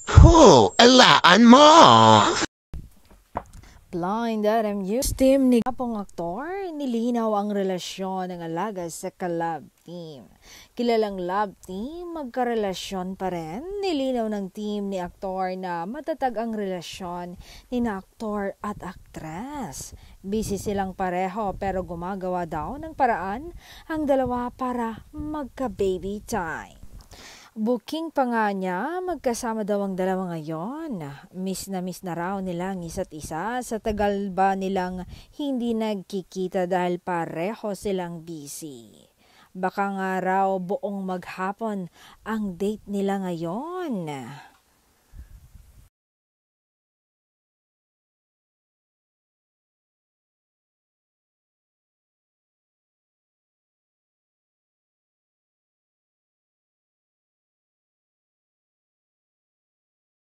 Alaan mo! Blind RMU team ni kapong aktor, nilinaw ang relasyon ng alaga sa kalab team. Kilalang love team, magkarelasyon pa rin. Nilinaw ng team ni aktor na matatag ang relasyon ni na aktor at aktres. Busy silang pareho pero gumagawa daw ng paraan ang dalawa para magka-baby time. Booking pa nga niya, magkasama daw ang dalawa ngayon. Miss na raw nila ang isa't isa sa tagal ba nilang hindi nagkikita dahil pareho silang busy. Baka nga raw buong maghapon ang date nila ngayon.